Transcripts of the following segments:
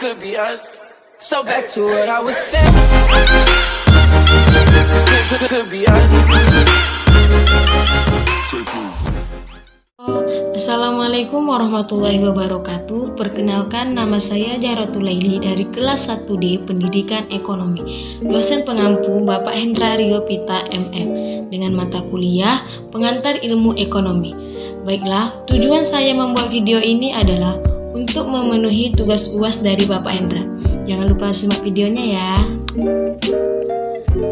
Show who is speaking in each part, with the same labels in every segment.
Speaker 1: could be us. So back to what I was saying. Could be us.
Speaker 2: Assalamualaikum warahmatullahi wabarakatuh. Perkenalkan, nama saya Jaratul Laili dari kelas 1D Pendidikan Ekonomi, dosen pengampu Bapak Hendra Rio Pita MM, dengan mata kuliah Pengantar Ilmu Ekonomi. Baiklah, tujuan saya membuat video ini adalah untuk memenuhi tugas UAS dari Bapak Hendra. Jangan lupa simak videonya ya.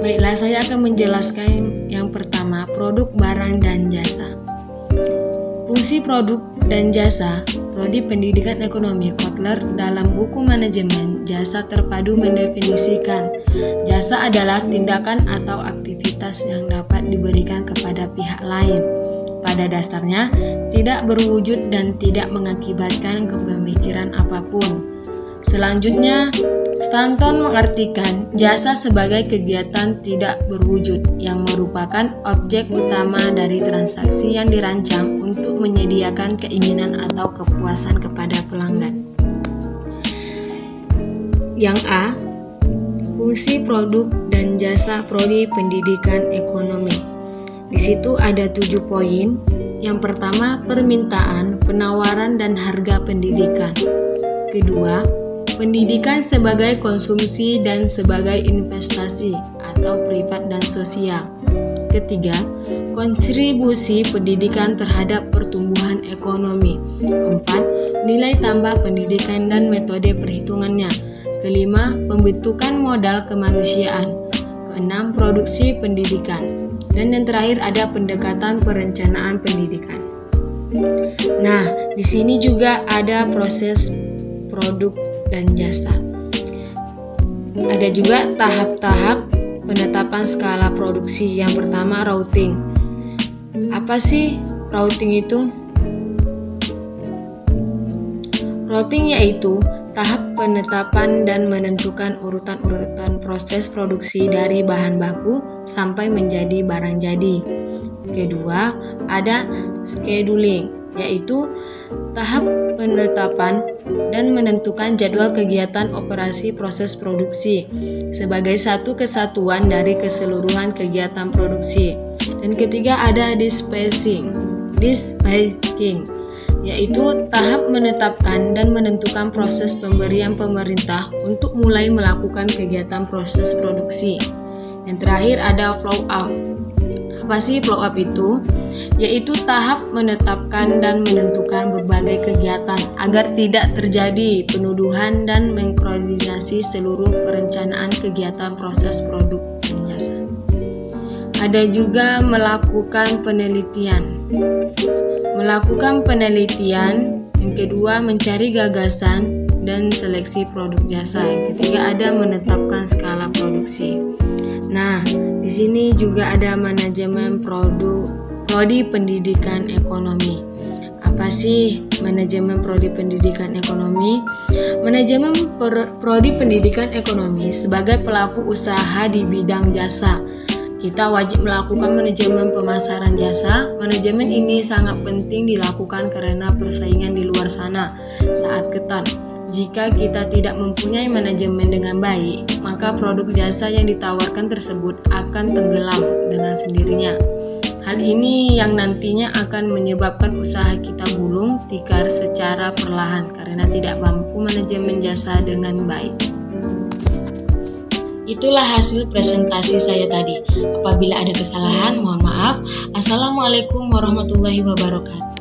Speaker 2: Baiklah, saya akan menjelaskan yang pertama, produk barang dan jasa. Fungsi produk dan jasa, Prodi Pendidikan Ekonomi Kotler dalam buku manajemen jasa terpadu mendefinisikan jasa adalah tindakan atau aktivitas yang dapat diberikan kepada pihak lain. Pada dasarnya tidak berwujud dan tidak mengakibatkan kepemikiran apapun. Selanjutnya, Stanton mengartikan jasa sebagai kegiatan tidak berwujud yang merupakan objek utama dari transaksi yang dirancang untuk menyediakan keinginan atau kepuasan kepada pelanggan. Yang A, fungsi produk dan jasa Prodi Pendidikan Ekonomi. Di situ ada 7 poin. Yang pertama, permintaan, penawaran dan harga pendidikan. Kedua, pendidikan sebagai konsumsi dan sebagai investasi atau privat dan sosial. Ketiga, kontribusi pendidikan terhadap pertumbuhan ekonomi. Keempat, nilai tambah pendidikan dan metode perhitungannya. Kelima, pembentukan modal kemanusiaan. Keenam, produksi pendidikan. Dan yang terakhir ada pendekatan perencanaan pendidikan. Nah, di sini juga ada proses produk dan jasa. Ada juga tahap-tahap penetapan skala produksi. Yang pertama, routing. Apa sih routing itu? Routing yaitu tahap penetapan dan menentukan urutan-urutan proses produksi dari bahan baku sampai menjadi barang jadi. Kedua, ada scheduling, yaitu tahap penetapan dan menentukan jadwal kegiatan operasi proses produksi sebagai satu kesatuan dari keseluruhan kegiatan produksi. Dan ketiga, ada dispatching, yaitu tahap menetapkan dan menentukan proses pemberian pemerintah untuk mulai melakukan kegiatan proses produksi. Yang terakhir ada flow up. Apa sih flow up itu? Yaitu tahap menetapkan dan menentukan berbagai kegiatan agar tidak terjadi penuduhan dan mengkoordinasi seluruh perencanaan kegiatan proses produk dan jasa. Ada juga melakukan penelitian. Yang kedua, mencari gagasan dan seleksi produk jasa. Yang ketiga, ada menetapkan skala produksi. Nah, di sini juga ada manajemen Prodi Pendidikan Ekonomi. Apa sih manajemen Prodi Pendidikan Ekonomi? Manajemen Prodi Pendidikan Ekonomi sebagai pelaku usaha di bidang jasa. Kita wajib melakukan manajemen pemasaran jasa. Manajemen ini sangat penting dilakukan karena persaingan di luar sana saat ketat. Jika kita tidak mempunyai manajemen dengan baik, maka produk jasa yang ditawarkan tersebut akan tenggelam dengan sendirinya. Hal ini yang nantinya akan menyebabkan usaha kita gulung tikar secara perlahan karena tidak mampu manajemen jasa dengan baik. Itulah hasil presentasi saya tadi. Apabila ada kesalahan, mohon maaf. Assalamualaikum warahmatullahi wabarakatuh.